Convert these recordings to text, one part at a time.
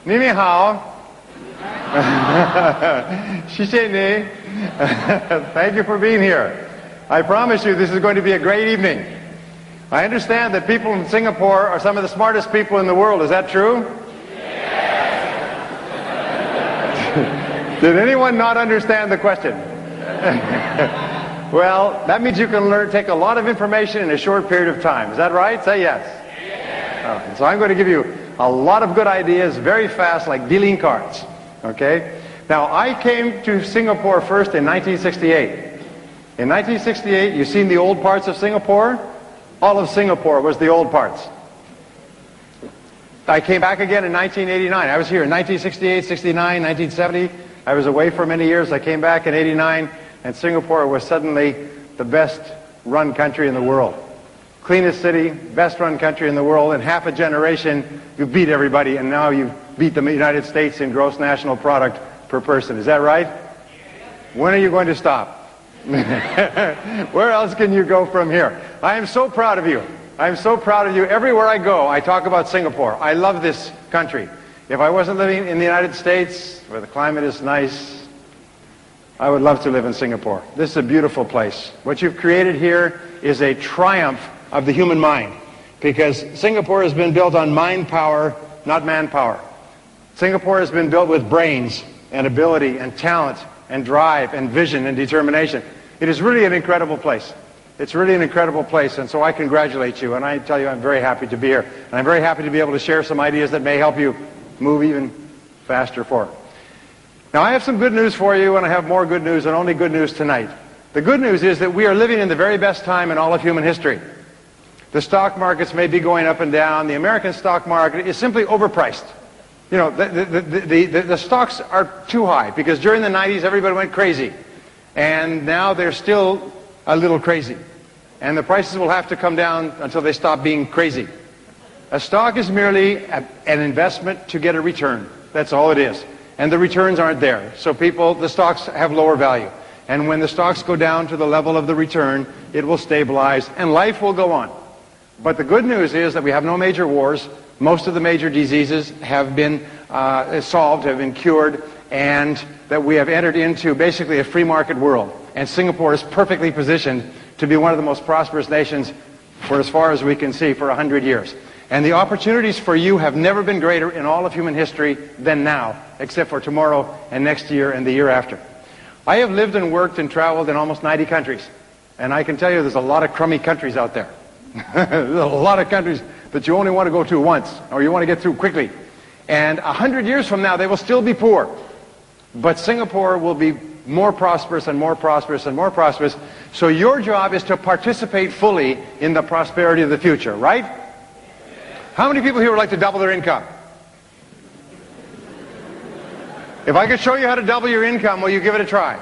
Ni ni hao. Xie ni. Thank you for being here. I promise you this is going to be a great evening. I understand that people in Singapore are some of the smartest people in the world. Is that true? Did anyone not understand the question? Well, that means you can take a lot of information in a short period of time. Is that right? Say yes. Yes. So I'm going to give you a lot of good ideas very fast, like dealing cards. Okay? Now, I came to Singapore first in 1968. In 1968, you've seen the old parts of Singapore? All of Singapore was the old parts. I came back again in 1989. I was here in 1968, 69, 1970. I was away for many years. I came back in 89, and Singapore was suddenly the best run country in the world. Cleanest city, best run country in the world. In half a generation, you beat everybody, and now you beat the United States in gross national product per person. Is that right? When are you going to stop? Where else can you go from here? I am so proud of you. I am so proud of you. Everywhere I go, I talk about Singapore. I love this country. If I wasn't living in the United States, where the climate is nice, I would love to live in Singapore. This is a beautiful place. What you've created here is a triumph of the human mind, because Singapore has been built on mind power, not manpower. Singapore has been built with brains and ability and talent and drive and vision and determination. It is really an incredible place. It's really an incredible place, and so I congratulate you, and I tell you I'm very happy to be here. And I'm very happy to be able to share some ideas that may help you move even faster forward. Now, I have some good news for you, and I have more good news, and only good news tonight. The good news is that we are living in the very best time in all of human history. The stock markets may be going up and down. The American stock market is simply overpriced. You know, the stocks are too high, because during the 90s everybody went crazy. And now they're still a little crazy. And the prices will have to come down until they stop being crazy. A stock is merely an investment to get a return. That's all it is. And the returns aren't there. So the stocks have lower value. And when the stocks go down to the level of the return, it will stabilize and life will go on. But the good news is that we have no major wars. Most of the major diseases have been solved, have been cured, and that we have entered into basically a free market world. And Singapore is perfectly positioned to be one of the most prosperous nations for as far as we can see for 100 years. And the opportunities for you have never been greater in all of human history than now, except for tomorrow and next year and the year after. I have lived and worked and traveled in almost 90 countries. And I can tell you there's a lot of crummy countries out there. There's a lot of countries that you only want to go to once, or you want to get through quickly. And 100 years from now, they will still be poor. But Singapore will be more prosperous and more prosperous and more prosperous. So your job is to participate fully in the prosperity of the future, right? How many people here would like to double their income? If I could show you how to double your income, will you give it a try?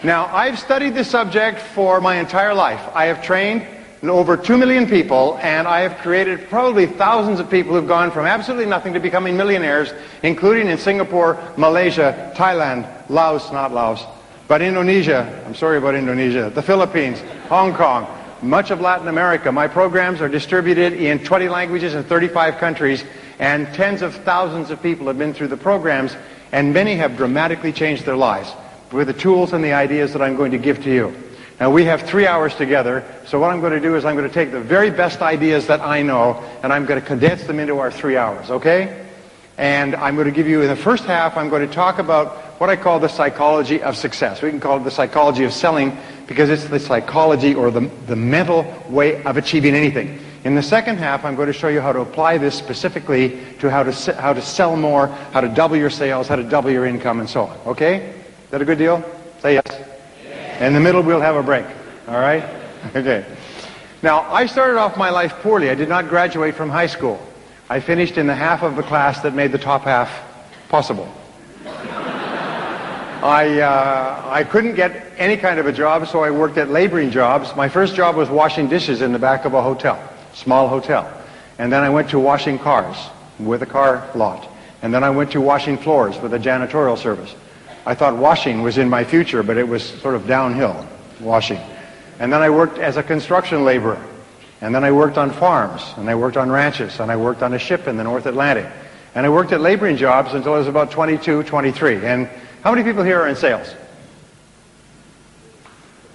Now, I've studied this subject for my entire life. I have trained over 2 million people, and I have created probably thousands of people who've gone from absolutely nothing to becoming millionaires, including in Singapore, Malaysia, Thailand, Laos, not Laos, but Indonesia, I'm sorry about Indonesia, the Philippines, Hong Kong, much of Latin America. My programs are distributed in 20 languages in 35 countries, and tens of thousands of people have been through the programs, and many have dramatically changed their lives with the tools and the ideas that I'm going to give to you. Now, we have 3 hours together, so what I'm going to do is I'm going to take the very best ideas that I know, and I'm going to condense them into our 3 hours, okay? And I'm going to give you, in the first half, I'm going to talk about what I call the psychology of success. We can call it the psychology of selling, because it's the psychology or the mental way of achieving anything. In the second half, I'm going to show you how to apply this specifically to how to sell more, how to double your sales, how to double your income, and so on, okay? Is that a good deal? Say yes. In the middle, we'll have a break. All right? Okay. Now, I started off my life poorly. I did not graduate from high school. I finished in the half of the class that made the top half possible. I couldn't get any kind of a job, so I worked at laboring jobs. My first job was washing dishes in the back of a hotel, small hotel. And then I went to washing cars with a car lot. And then I went to washing floors with a janitorial service. I thought washing was in my future, but it was sort of downhill, washing. And then I worked as a construction laborer. And then I worked on farms, and I worked on ranches, and I worked on a ship in the North Atlantic. And I worked at laboring jobs until I was about 22, 23. And how many people here are in sales?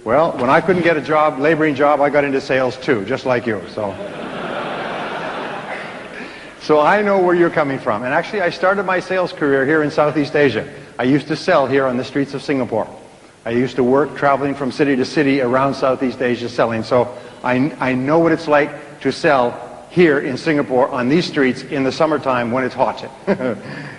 Well, when I couldn't get a job, laboring job, I got into sales too, just like you. So I know where you're coming from. And actually, I started my sales career here in Southeast Asia. I used to sell here on the streets of Singapore. I used to work traveling from city to city around Southeast Asia selling. So I know what it's like to sell here in Singapore on these streets in the summertime when it's hot.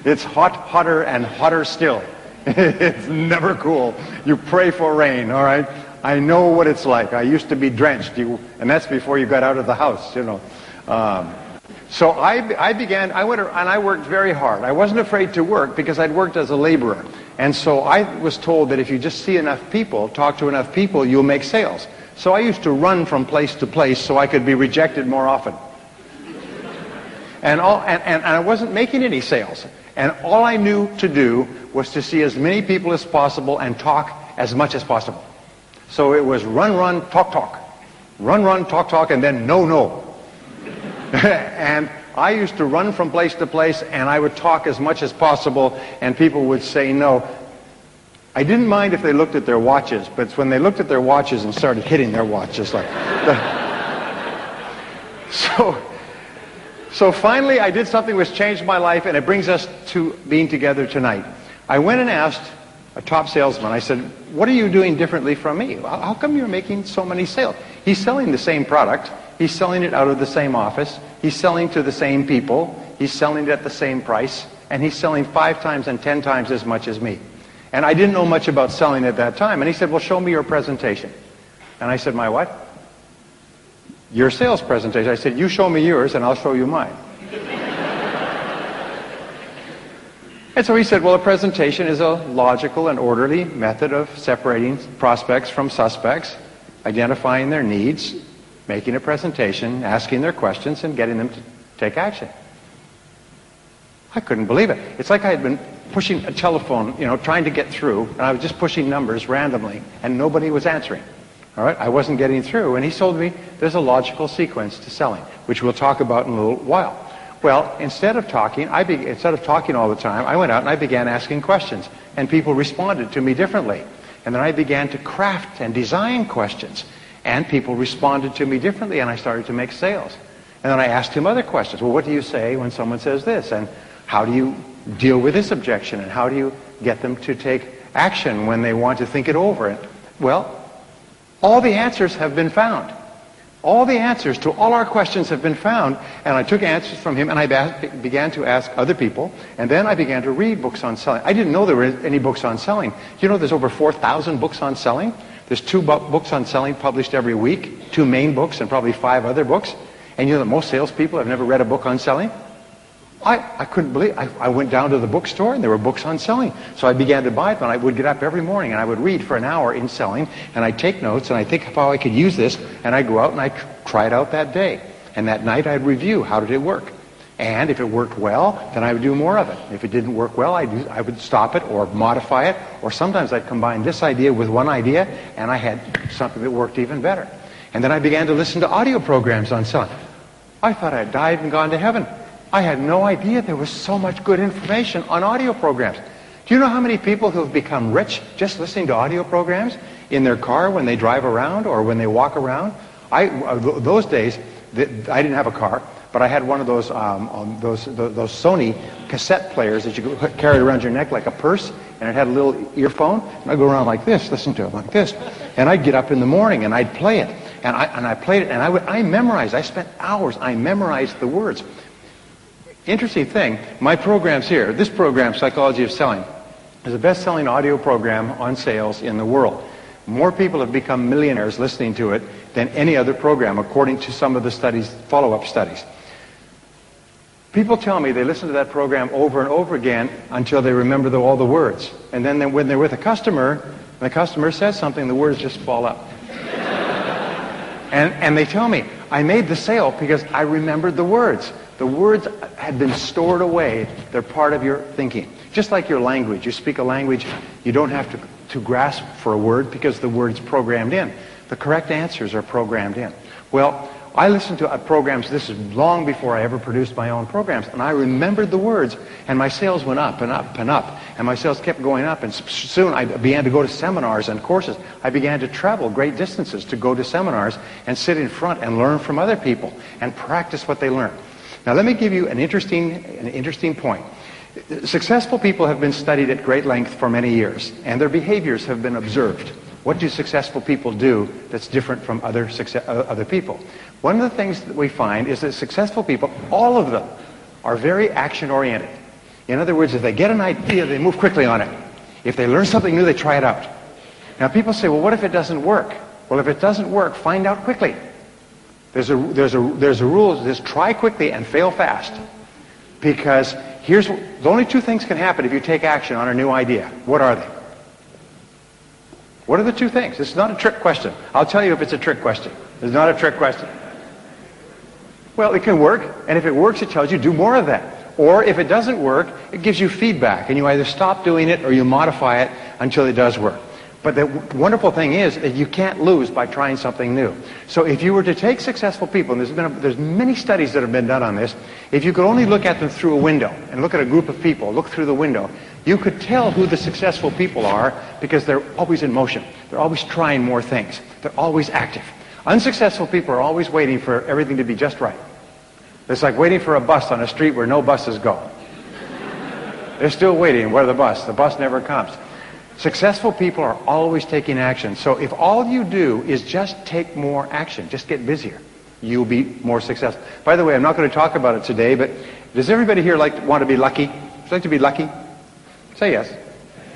It's hot, hotter, and hotter still. It's never cool. You pray for rain, all right? I know what it's like. I used to be drenched, and that's before you got out of the house, you know. So I went and I worked very hard. I wasn't afraid to work because I'd worked as a laborer. And so I was told that if you just see enough people, talk to enough people, you'll make sales. So I used to run from place to place so I could be rejected more often. And I wasn't making any sales. And all I knew to do was to see as many people as possible and talk as much as possible. So it was run, run, talk, talk. Run, run, talk, talk, and then no, no. And I used to run from place to place, and I would talk as much as possible, and people would say no. I didn't mind if they looked at their watches, but it's when they looked at their watches and started hitting their watches like... So finally, I did something which changed my life, and it brings us to being together tonight. I went and asked a top salesman, I said, what are you doing differently from me? How come you're making so many sales? He's selling the same product. He's selling it out of the same office. He's selling to the same people. He's selling it at the same price. And he's selling 5 times and 10 times as much as me. And I didn't know much about selling at that time. And he said, well, show me your presentation. And I said, my what? Your sales presentation. I said, you show me yours and I'll show you mine. And so he said, well, a presentation is a logical and orderly method of separating prospects from suspects, identifying their needs, making a presentation, asking their questions, and getting them to take action. I couldn't believe it. It's like I had been pushing a telephone, you know, trying to get through, and I was just pushing numbers randomly, and nobody was answering. All right? I wasn't getting through, and he told me there's a logical sequence to selling, which we'll talk about in a little while. Well, instead of talking all the time, I went out and I began asking questions, and people responded to me differently. And then I began to craft and design questions, and people responded to me differently, and I started to make sales. And then I asked him other questions. Well, what do you say when someone says this? And how do you deal with this objection? And how do you get them to take action when they want to think it over? And, well, all the answers have been found. All the answers to all our questions have been found, and I took answers from him, and I began to ask other people, and then I began to read books on selling. I didn't know there were any books on selling. You know, there's over 4,000 books on selling. There's 2 books on selling published every week, 2 main books and probably 5 other books. And you know that most salespeople have never read a book on selling? I couldn't believe it. I went down to the bookstore and there were books on selling. So I began to buy them, and I would get up every morning and I would read for an hour in selling, and I'd take notes and I'd think of how I could use this, and I'd go out and I'd try it out that day. And that night I'd review how did it work. And if it worked well, then I would do more of it. If it didn't work well, I would stop it or modify it, or sometimes I'd combine this idea with one idea and I had something that worked even better. And then I began to listen to audio programs on selling. I thought I'd died and gone to heaven. I had no idea there was so much good information on audio programs. Do you know how many people who have become rich just listening to audio programs in their car when they drive around or when they walk around? Those days, I didn't have a car, but I had one of those Sony cassette players that you could carry around your neck like a purse, and it had a little earphone, and I'd go around like this, listen to it like this, and I'd get up in the morning and I'd play it, and I played it, and I memorized. I spent hours. I memorized the words. Interesting thing, my programs here, this program, Psychology of Selling, is the best-selling audio program on sales in the world. More people have become millionaires listening to it than any other program, according to some of the studies, follow-up studies. People tell me they listen to that program over and over again until they remember all the words. And then when they're with a customer, and the customer says something, the words just fall up. And they tell me, I made the sale because I remembered the words. The words had been stored away. They're part of your thinking. Just like your language. You speak a language, you don't have to grasp for a word because the word's programmed in. The correct answers are programmed in. Well, I listened to programs, this is long before I ever produced my own programs, and I remembered the words, and my sales went up and up and up, and my sales kept going up, and soon I began to go to seminars and courses. I began to travel great distances to go to seminars and sit in front and learn from other people and practice what they learn. Now let me give you an interesting point. Successful people have been studied at great length for many years, and their behaviors have been observed. What do successful people do that's different from other people? One of the things that we find is that successful people, all of them, are very action-oriented. In other words, if they get an idea, they move quickly on it. If they learn something new, they try it out. Now people say, well, what if it doesn't work? Well, if it doesn't work, find out quickly. There's a rule, just try quickly and fail fast. Because the only two things can happen if you take action on a new idea. What are they? What are the two things? This is not a trick question. I'll tell you if it's a trick question. It's not a trick question. Well, it can work, and if it works, it tells you do more of that. Or if it doesn't work, it gives you feedback, and you either stop doing it or you modify it until it does work. But the wonderful thing is that you can't lose by trying something new. So if you were to take successful people, and there's many studies that have been done on this, if you could only look at them through a window and look at a group of people, look through the window, you could tell who the successful people are because they're always in motion. They're always trying more things. They're always active. Unsuccessful people are always waiting for everything to be just right. It's like waiting for a bus on a street where no buses go. They're still waiting. Where's the bus? The bus never comes. Successful people are always taking action. So if all you do is just take more action, just get busier, you'll be more successful. By the way, I'm not going to talk about it today, but does everybody here want to be lucky? Would you like to be lucky? Say yes.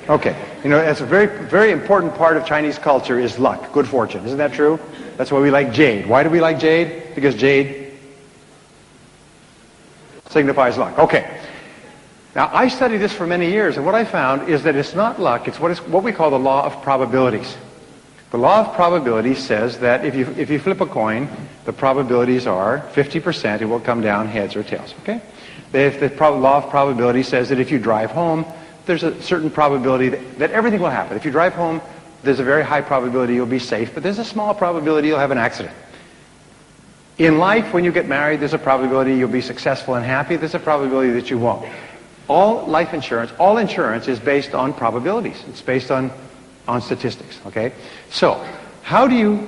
Okay. You know, that's a very, very important part of Chinese culture is luck, good fortune. Isn't that true? That's why we like jade. Why do we like jade? Because jade signifies luck. Okay. Now, I studied this for many years, and what I found is that it's not luck, it's what we call the law of probabilities. The law of probabilities says that if you flip a coin, the probabilities are 50% it will come down heads or tails, okay? The law of probability says that if you drive home, there's a certain probability that everything will happen. If you drive home, there's a very high probability you'll be safe, but there's a small probability you'll have an accident. In life, when you get married, there's a probability you'll be successful and happy. There's a probability that you won't. All life insurance, all insurance is based on probabilities. It's based on statistics, okay? So, how do you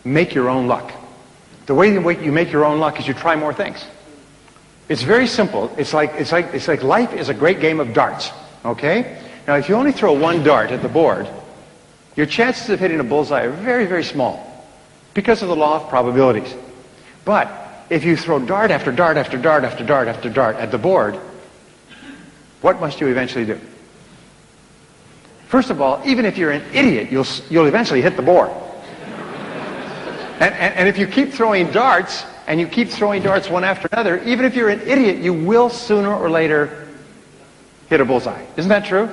make your own luck? The way you make your own luck is you try more things. It's very simple. It's like life is a great game of darts, okay? Now, if you only throw one dart at the board, your chances of hitting a bullseye are very, very small because of the law of probabilities. But if you throw dart after dart after dart after dart after dart at the board, what must you eventually do? First of all, even if you're an idiot, you'll eventually hit the board. And if you keep throwing darts, and you keep throwing darts one after another, even if you're an idiot, you will sooner or later hit a bullseye. Isn't that true?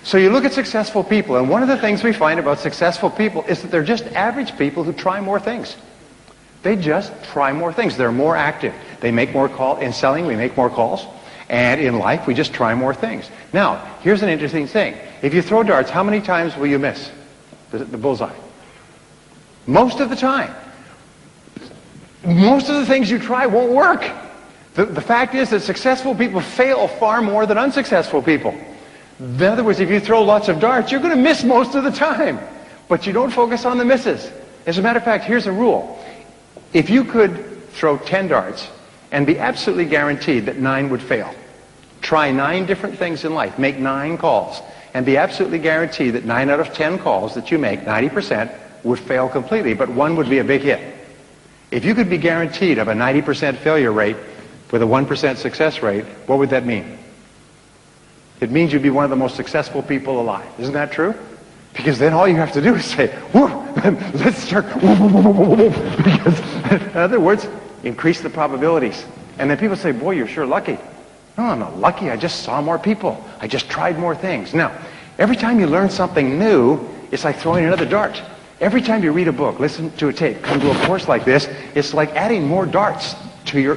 So you look at successful people, and one of the things we find about successful people is that they're just average people who try more things. They just try more things. They're more active. They make more calls. In selling, we make more calls. And in life, we just try more things. Now, here's an interesting thing. If you throw darts, how many times will you miss the bullseye? Most of the time. Most of the things you try won't work. The fact is that successful people fail far more than unsuccessful people. In other words, if you throw lots of darts, you're going to miss most of the time. But you don't focus on the misses. As a matter of fact, here's a rule. If you could throw 10 darts and be absolutely guaranteed that 9 would fail, try 9 different things in life, make 9 calls, and be absolutely guaranteed that 9 out of 10 calls that you make, 90%, would fail completely, but 1 would be a big hit. If you could be guaranteed of a 90% failure rate with a 1% success rate, what would that mean? It means you'd be one of the most successful people alive. Isn't that true? Because then all you have to do is say, whoa, let's start, because, in other words, increase the probabilities. And then people say, boy, you're sure lucky. No, I'm not lucky. I just saw more people. I just tried more things. Now, every time you learn something new, it's like throwing another dart. Every time you read a book, listen to a tape, come to a course like this, it's like adding more darts to your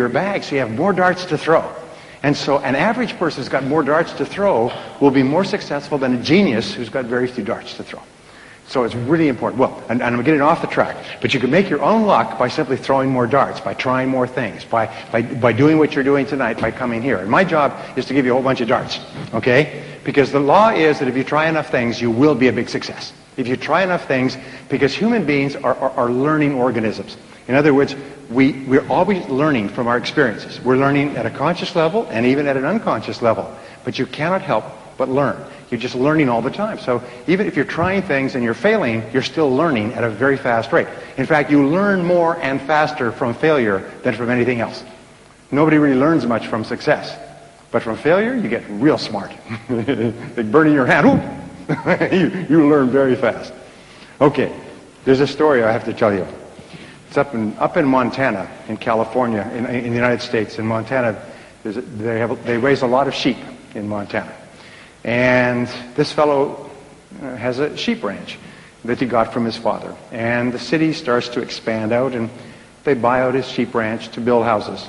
bag, so you have more darts to throw. And so an average person who's got more darts to throw will be more successful than a genius who's got very few darts to throw. So it's really important. Well, and I'm getting off the track, but you can make your own luck by simply throwing more darts, by trying more things, by doing what you're doing tonight, by coming here. And my job is to give you a whole bunch of darts, okay? Because the law is that if you try enough things, you will be a big success. If you try enough things, because human beings are learning organisms. In other words, we're always learning from our experiences. We're learning at a conscious level and even at an unconscious level. But you cannot help but learn. You're just learning all the time. So even if you're trying things and you're failing, you're still learning at a very fast rate. In fact, you learn more and faster from failure than from anything else. Nobody really learns much from success. But from failure, you get real smart. Like burning your hand. you learn very fast. Okay, there's a story I have to tell you. It's up in Montana, in California, in the United States. In Montana, they raise a lot of sheep in Montana. And this fellow has a sheep ranch that he got from his father. And the city starts to expand out, and they buy out his sheep ranch to build houses.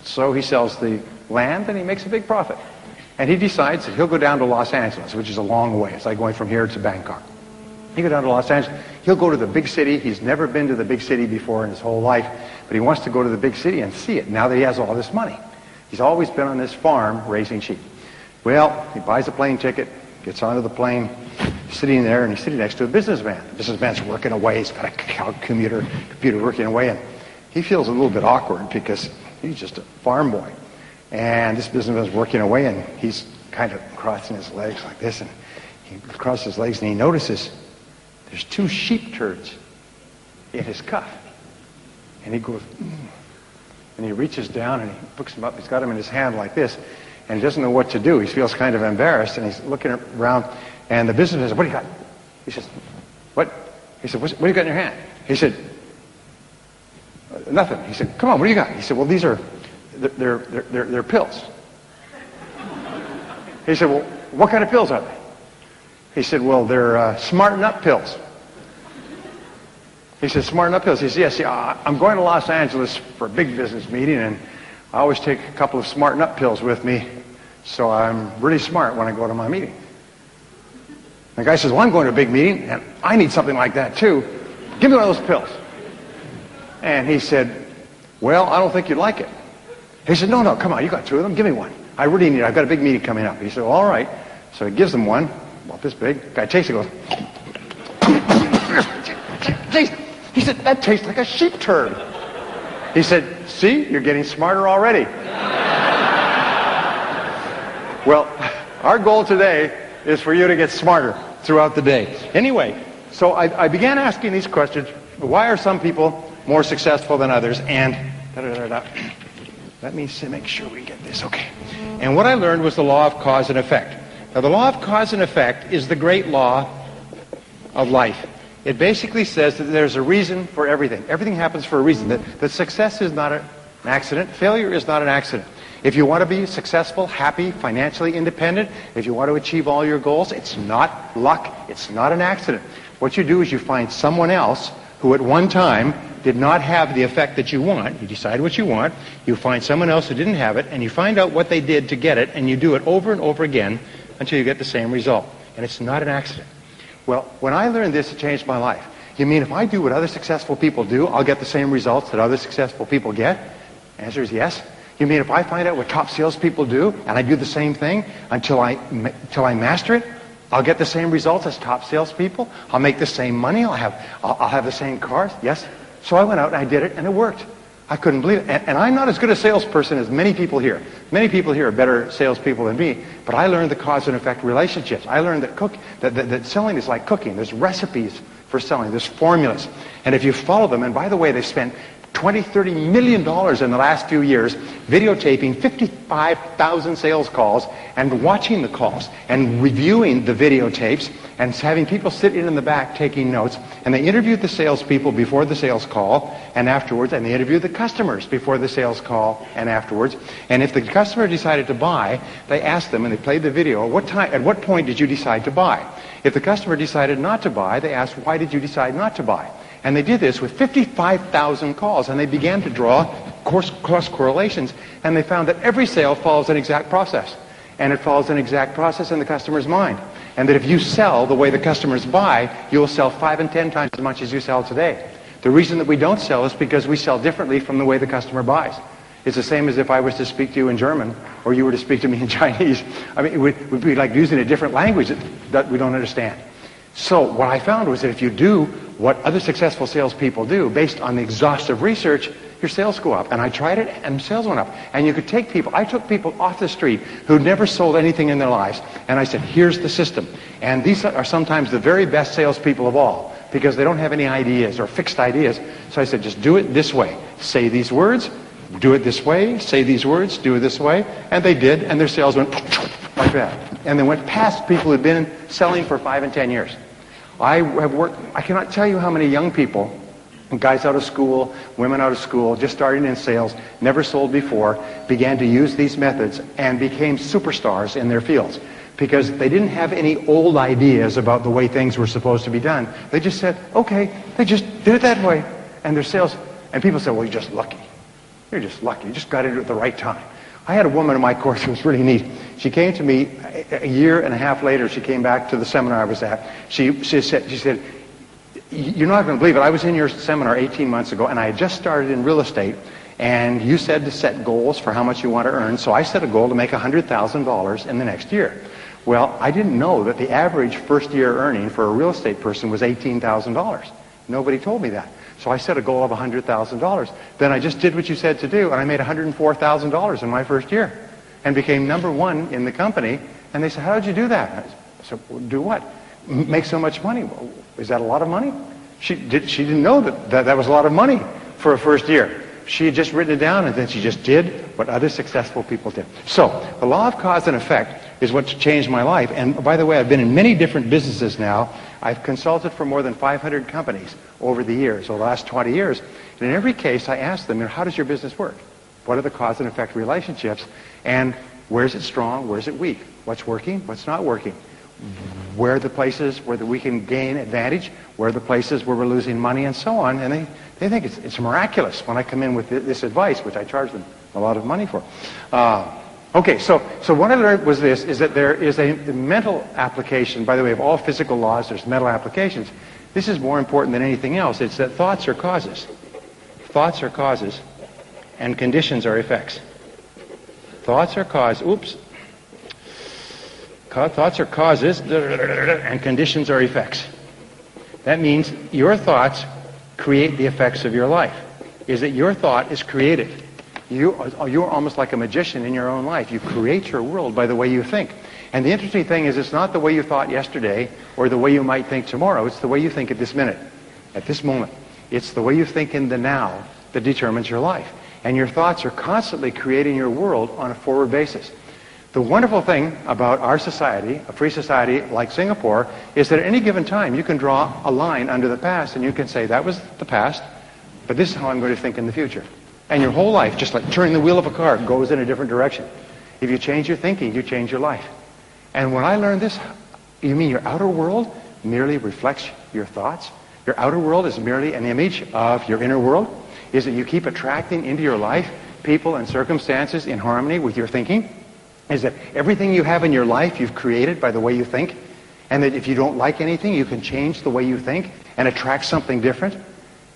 So he sells the land, and he makes a big profit. And he decides that he'll go down to Los Angeles, which is a long way. It's like going from here to Bangkok. He'll go down to Los Angeles. He'll go to the big city. He's never been to the big city before in his whole life, but he wants to go to the big city and see it now that he has all this money. He's always been on this farm raising sheep. Well, he buys a plane ticket, gets onto the plane, he's sitting there, and he's sitting next to a businessman. The businessman's working away. He's got a computer working away, and he feels a little bit awkward because he's just a farm boy. And this businessman's working away, and he's kind of crossing his legs like this, and he crosses his legs, and he notices there's 2 sheep turds in his cuff. And he goes, and he reaches down, and he picks them up. He's got them in his hand like this, and he doesn't know what to do. He feels kind of embarrassed, and he's looking around, and the businessman says, "What do you got?" He says, "What?" He said, "What do you got in your hand?" He said, "Nothing." He said, "Come on, what do you got?" He said, "Well, they're pills." He said, "Well, what kind of pills are they?" He said, "Well, they're smarten up pills." He said, "Smarten up pills." He said, "Yes, yeah, I'm going to Los Angeles for a big business meeting, and I always take a couple of smarten up pills with me, so I'm really smart when I go to my meeting." The guy says, "Well, I'm going to a big meeting, and I need something like that too. Give me one of those pills." And he said, "Well, I don't think you'd like it." He said, No, come on, you got 2 of them. Give me one. I really need it. I've got a big meeting coming up." He said, "Well, all right." So he gives him one, about this big. Guy takes it, goes, he said, "That tastes like a sheep turd." He said, "See, you're getting smarter already." Well, our goal today is for you to get smarter throughout the day. Anyway, so I began asking these questions. Why are some people more successful than others? And let me make sure we get this. Okay. And what I learned was the law of cause and effect. Now, the law of cause and effect is the great law of life. It basically says that there's a reason for everything. Everything happens for a reason. That success is not an accident. Failure is not an accident. If you want to be successful, happy, financially independent, if you want to achieve all your goals, it's not luck. It's not an accident. What you do is you find someone else who at one time did not have the effect that you want. You decide what you want. You find someone else who didn't have it, and you find out what they did to get it, and you do it over and over again until you get the same result. And it's not an accident. Well, when I learned this, it changed my life. You mean if I do what other successful people do, I'll get the same results that other successful people get? The answer is yes. You mean if I find out what top salespeople do, and I do the same thing until I master it, I'll get the same results as top salespeople? I'll make the same money? I'll have the same cars? Yes. So I went out and I did it, and it worked. I couldn't believe it. And I'm not as good a salesperson as many people here. Many people here are better salespeople than me. But I learned the cause and effect relationships. I learned that selling is like cooking. There's recipes for selling. There's formulas. And if you follow them, and by the way, they spent $20-30 million in the last few years videotaping 55,000 sales calls and watching the calls and reviewing the videotapes and having people sit in the back taking notes. And they interviewed the salespeople before the sales call and afterwards, and they interviewed the customers before the sales call and afterwards. And if the customer decided to buy, they asked them, and they played the video, at what point did you decide to buy? If the customer decided not to buy, they asked, why did you decide not to buy? And they did this with 55,000 calls, and they began to draw cross correlations, and they found that every sale follows an exact process. And it follows an exact process in the customer's mind. And that if you sell the way the customers buy, you'll sell 5 and 10 times as much as you sell today. The reason that we don't sell is because we sell differently from the way the customer buys. It's the same as if I was to speak to you in German, or you were to speak to me in Chinese. I mean, it would be like using a different language that we don't understand. So what I found was that if you do what other successful salespeople do, based on the exhaustive research, your sales go up. And I tried it, and sales went up. And you could take people, I took people off the street who'd never sold anything in their lives, and I said, here's the system. And these are sometimes the very best salespeople of all, because they don't have any ideas or fixed ideas. So I said, just do it this way. Say these words, do it this way, say these words, do it this way. And they did, and their sales went like that. And they went past people who'd been selling for 5 and 10 years. I cannot tell you how many young people, guys out of school, women out of school, just starting in sales, never sold before, began to use these methods and became superstars in their fields. Because they didn't have any old ideas about the way things were supposed to be done. They just said, okay, they just did it that way. And their sales, and people said, well, you're just lucky. You're just lucky. You just got into it at the right time. I had a woman in my course who was really neat. She came to me a year and a half later. She came back to the seminar I was at. She said, you're not going to believe it. I was in your seminar 18 months ago, and I had just started in real estate, and you said to set goals for how much you want to earn. So I set a goal to make $100,000 in the next year. Well, I didn't know that the average first-year earning for a real estate person was $18,000. Nobody told me that. So I set a goal of $100,000. Then I just did what you said to do, and I made $104,000 in my first year and became #1 in the company. And they said, how did you do that? I said, well, do what? Make so much money. Well, is that a lot of money? She didn't know that was a lot of money for a first year. She had just written it down, and then she just did what other successful people did. So the law of cause and effect is what changed my life. And by the way, I've been in many different businesses now. I've consulted for more than 500 companies over the years, over the last 20 years. And in every case, I ask them, how does your business work? What are the cause and effect relationships? And where is it strong? Where is it weak? What's working? What's not working? Where are the places where we can gain advantage? Where are the places where we're losing money, and so on? And they think it's miraculous when I come in with this advice, which I charge them a lot of money for. Okay, so what I learned was this, is that there is a mental application. By the way, of all physical laws, there's mental applications. This is more important than anything else. It's that thoughts are causes. Thoughts are causes, and conditions are effects. Thoughts are causes, thoughts are causes, and conditions are effects. That means your thoughts create the effects of your life. Is that your thought is created. You're almost like a magician in your own life. You create your world by the way you think. And the interesting thing is, it's not the way you thought yesterday or the way you might think tomorrow. It's the way you think at this minute, at this moment. It's the way you think in the now that determines your life. And your thoughts are constantly creating your world on a forward basis. The wonderful thing about our society, a free society like Singapore, is that at any given time you can draw a line under the past and you can say, that was the past, but this is how I'm going to think in the future. And your whole life, just like turning the wheel of a car, goes in a different direction. If you change your thinking, you change your life. And when I learned this, you mean your outer world merely reflects your thoughts? Your outer world is merely an image of your inner world? Is that you keep attracting into your life people and circumstances in harmony with your thinking? Is that everything you have in your life you've created by the way you think? And that if you don't like anything, you can change the way you think and attract something different?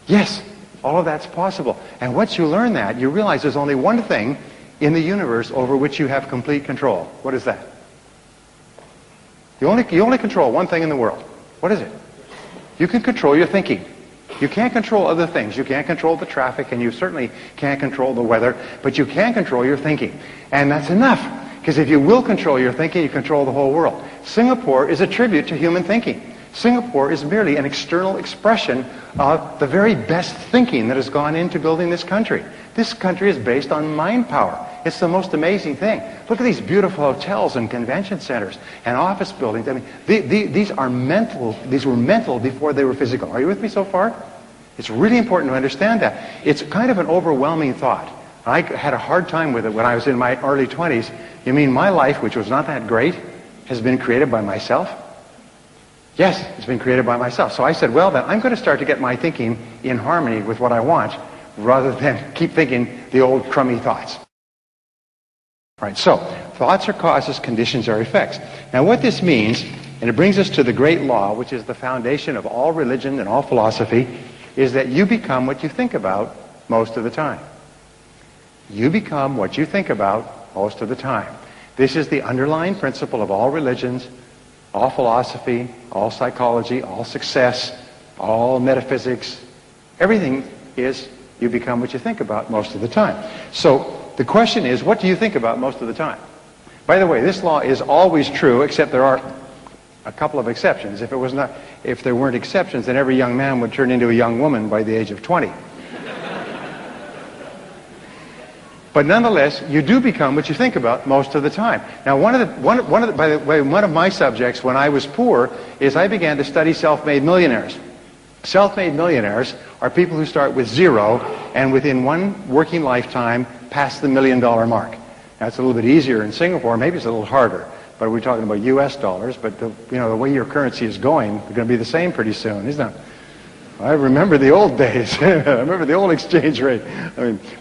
Yes, all of that's possible. And once you learn that, you realize there's only one thing in the universe over which you have complete control. What is that? You only control one thing in the world. What is it? You can control your thinking. You can't control other things. You can't control the traffic, and you certainly can't control the weather, but you can control your thinking. And that's enough. Because if you will control your thinking, you control the whole world. Singapore is a tribute to human thinking. Singapore is merely an external expression of the very best thinking that has gone into building this country. This country is based on mind power. It's the most amazing thing. Look at these beautiful hotels and convention centers and office buildings. I mean, these are mental. These were mental before they were physical. Are you with me so far? It's really important to understand that. It's kind of an overwhelming thought. I had a hard time with it when I was in my early 20s. You mean my life, which was not that great, has been created by myself? Yes, it's been created by myself. So I said, well, then I'm going to start to get my thinking in harmony with what I want, rather than keep thinking the old crummy thoughts. All right, so thoughts are causes, conditions are effects. Now what this means And it brings us to the great law, which is the foundation of all religion and all philosophy, is that you become what you think about most of the time. You become what you think about most of the time. This is the underlying principle of all religions, all philosophy, all psychology, all success, all metaphysics. Everything is you become what you think about most of the time. So the question is, what do you think about most of the time? By the way, this law is always true, except there are a couple of exceptions. If there weren't exceptions, then every young man would turn into a young woman by the age of 20. But nonetheless, you do become what you think about most of the time. Now, by the way, one of my subjects when I was poor is I began to study self-made millionaires. Self-made millionaires are people who start with zero and within one working lifetime pass the $1 million mark. Now, it's a little bit easier in Singapore. Maybe it's a little harder. But we're talking about U.S. dollars. But the way your currency is going, it's going to be the same pretty soon, isn't it? I remember the old days. I remember the old exchange rate.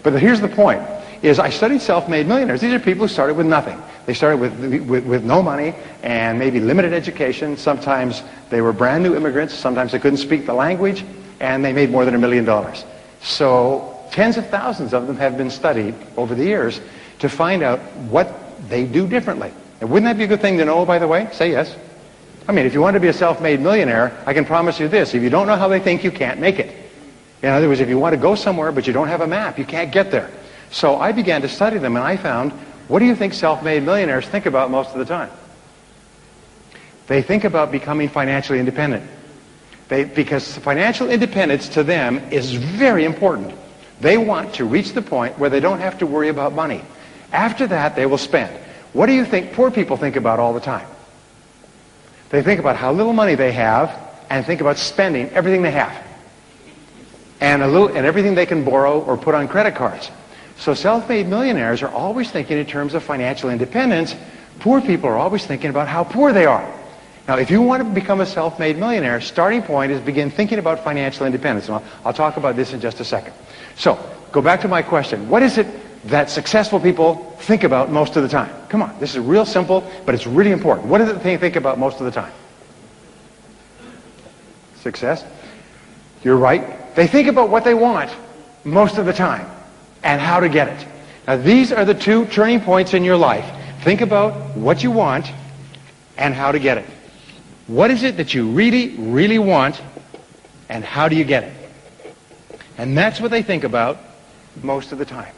But here's the point. I studied self-made millionaires. These are people who started with nothing. They started with no money and maybe limited education. Sometimes they were brand new immigrants. Sometimes they couldn't speak the language. And they made more than $1 million. So tens of thousands of them have been studied over the years to find out what they do differently. And wouldn't that be a good thing to know, by the way? Say yes. I mean, if you want to be a self-made millionaire, I can promise you this. If you don't know how they think, you can't make it. In other words, if you want to go somewhere but you don't have a map, you can't get there. So I began to study them, and I found, what do you think self-made millionaires think about most of the time? They think about becoming financially independent. Because financial independence to them is very important. They want to reach the point where they don't have to worry about money. After that, they will spend. What do you think poor people think about all the time? They think about how little money they have and think about spending everything they have. And everything they can borrow or put on credit cards. So self-made millionaires are always thinking in terms of financial independence. Poor people are always thinking about how poor they are. Now, if you want to become a self-made millionaire, starting point is begin thinking about financial independence. And I'll talk about this in just a second. So, go back to my question. What is it that successful people think about most of the time? Come on, this is real simple, but it's really important. What is it they think about most of the time? Success. You're right. They think about what they want most of the time and how to get it. Now, these are the two turning points in your life. Think about what you want and how to get it. What is it that you really, really want, and how do you get it? And that's what they think about most of the time.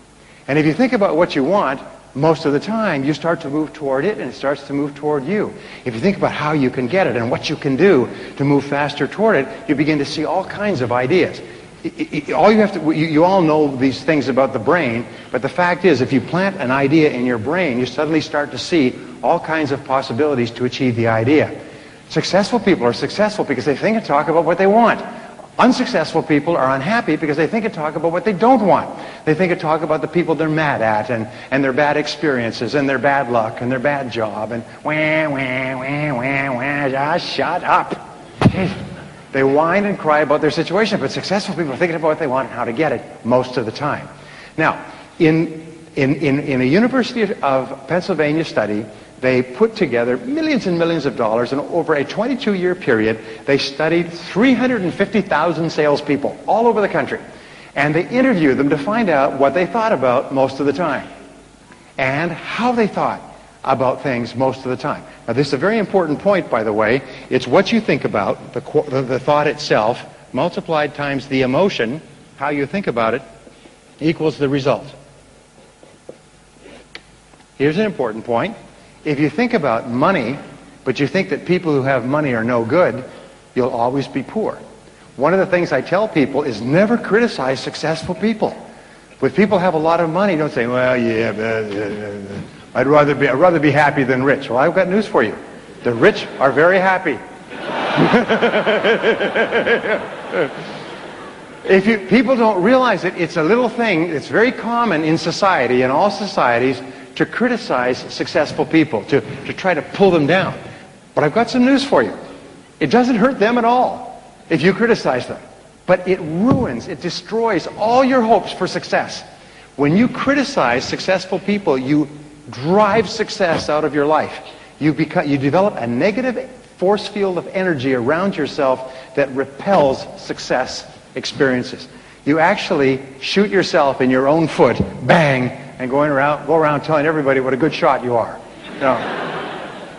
And if you think about what you want most of the time, you start to move toward it, and it starts to move toward you. If you think about how you can get it and what you can do to move faster toward it, you begin to see all kinds of ideas. You all know these things about the brain, but the fact is, if you plant an idea in your brain, you suddenly start to see all kinds of possibilities to achieve the idea. Successful people are successful because they think and talk about what they want. Unsuccessful people are unhappy because they think and talk about what they don't want. They think and talk about the people they're mad at and their bad experiences and their bad luck and their bad job and just shut up. They whine and cry about their situation, but successful people are thinking about what they want and how to get it most of the time. Now, in a University of Pennsylvania study, they put together millions and millions of dollars, and over a 22-year period, they studied 350,000 salespeople all over the country. And they interviewed them to find out what they thought about most of the time and how they thought about things most of the time. Now, this is a very important point, by the way. It's what you think about, the thought itself, multiplied times the emotion, how you think about it, equals the result. Here's an important point. If you think about money, but you think that people who have money are no good, you'll always be poor. One of the things I tell people is never criticize successful people. When people have a lot of money, don't say, well, yeah, I'd rather be happy than rich. Well, I've got news for you. The rich are very happy. People don't realize it, it's a little thing. It's very common in society, in all societies, to criticize successful people, to try to pull them down. But I've got some news for you. It doesn't hurt them at all if you criticize them. But it ruins, it destroys all your hopes for success. When you criticize successful people, you drive success out of your life. You develop a negative force field of energy around yourself that repels success experiences. You actually shoot yourself in your own foot, bang, and go around telling everybody what a good shot you are.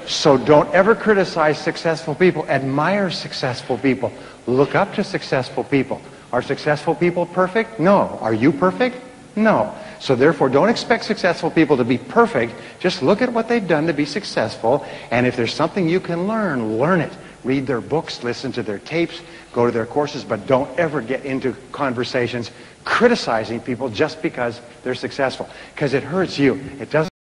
So don't ever criticize successful people. Admire successful people. Look up to successful people. Are successful people perfect? No. Are you perfect? No. So therefore, don't expect successful people to be perfect. Just look at what they've done to be successful, and if there's something you can learn, learn it. Read their books, listen to their tapes, go to their courses, but don't ever get into conversations criticizing people just because they're successful, because it hurts you. It doesn't